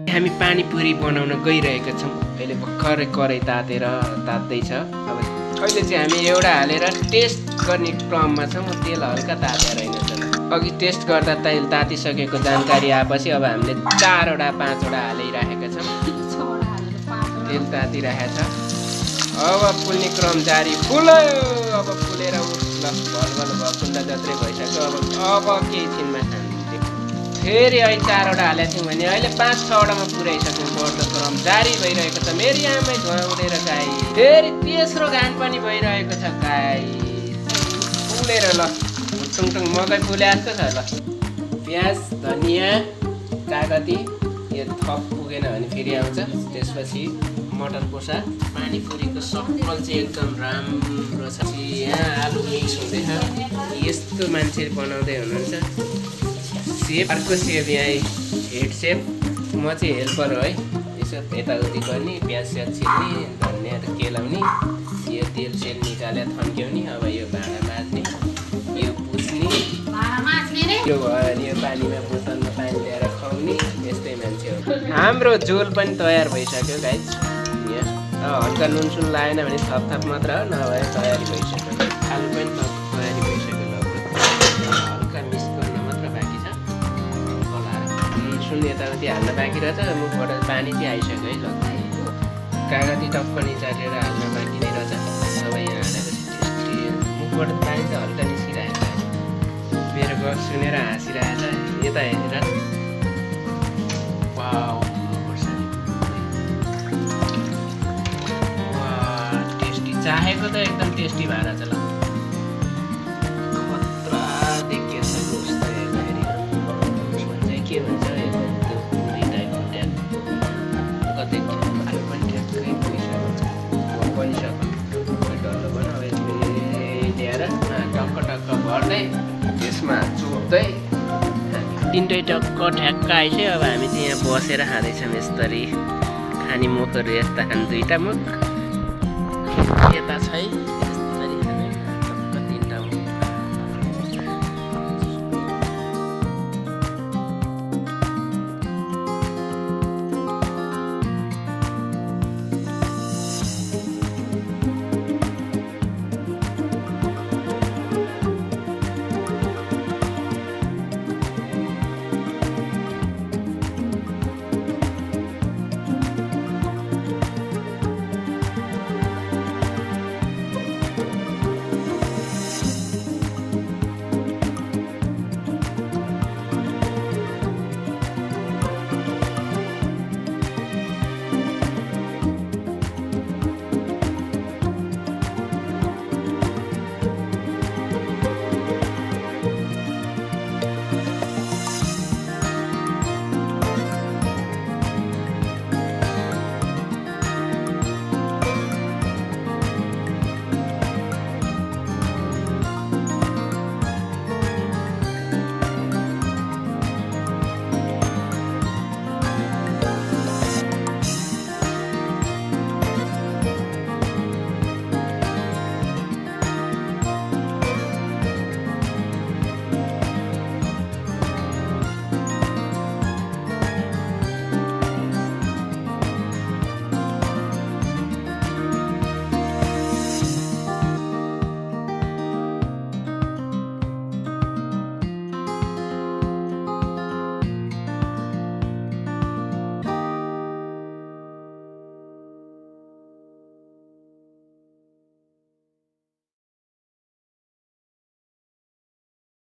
हामी पानीपुरी बनाउन गइरहेका छौँ। अहिले भर्खरै कराई तात्दैछ। अब अहिले चाहिँ हामी एउटा हालेर टेस्ट गर्ने क्रममा छौँ। तेल हल्का तातेर रहेनछ। अघि टेस्ट गर्दा तेल तातिसकेको जानकारी आएपछि अब हामीले 4वटा 5वटा हालिराखेका छौँ। तेल तातिरहेको छ। अब फुल्ने क्रम जारी। फुल्यो। अब फुलेर भलभल भकुन्डा जत्रै भइसक्यो। अब केही छिनमा खान्थ्यो। फेरि अहिले 4वटा हालेको थियौँ भने अहिले 5-6वटामा पुर्याइसक्यौँ। बढ्दो क्रम जारी भइरहेको छ। मेरी आमै धुवा उडेर गाई। फेरि तेस्रो घान पनि भइरहेको छ। गाई फुलेर ल टुङटुङ मकै फुले जस्तो छ। ल प्याज धनियाँ कागती यो थप पुगेन भने फेरि आउँछ। त्यसपछि मटर कोसा। पानीपुरीको सफल चाहिँ एकदम राम्रो छ। यहाँ आलु मिक्स हुँदैछ। यस्तो मान्छे बनाउँदै हुनुहुन्छ सेफ। अर्को सेफ यहाँ हेड सेफ। म चाहिँ हेल्पर हो है। यसो यताउति गर्ने प्याज स्याज छिल्ने धनियाँ केलाउने यो तेल सेल निकालेर थन्क्याउने। अब यो भाँडा माझ्ने यो पुस्ने यो भयो भने यो पानीमा बोतलमा पानी ल्याएर खुवाउने। यस्तै मान्छे हो। हाम्रो झोल पनि तयार भइसक्यो गाइस। हल्का नुनसुन लागेन भने थप मात्र हो। नभए तयारी भइसक्यो। आलु पनि तयारी भइसक्यो। लगभग हल्का मिक्स गर्न मात्र बाँकी छ। नुनसुन यताउति हाल्न बाँकी रहेछ। मुखबाट पानी चाहिँ आइसक्यो है। लगभग कागती टक्क निचालेर हाल्न बाँकी नै रहेछ। अब यहाँ हालेपछि टेस्टी मुखबाट पानी त हल्का निस्किरहेको छ। मेरो गफ सुनेर हाँसिरहेछ। यता हेरेर चाहेको त एकदम टेस्टी भएर छ। ल खतरा देखिएछ। चाहिँ के भन्छ पुरी टाइपको ट्याप कतै आलु पनि ठ्याक्कै बनिसक्यो। डल्लो भयो। अब ल्याएर टक्क भर्दै त्यसमा चोप्दै 3टै टक्क ठ्याक्क आइसक्यो। अब हामी चाहिँ यहाँ बसेर खाँदैछौँ। यसरी खाने मुखहरू यस्ता खान्। 2टा मुख यता छ है।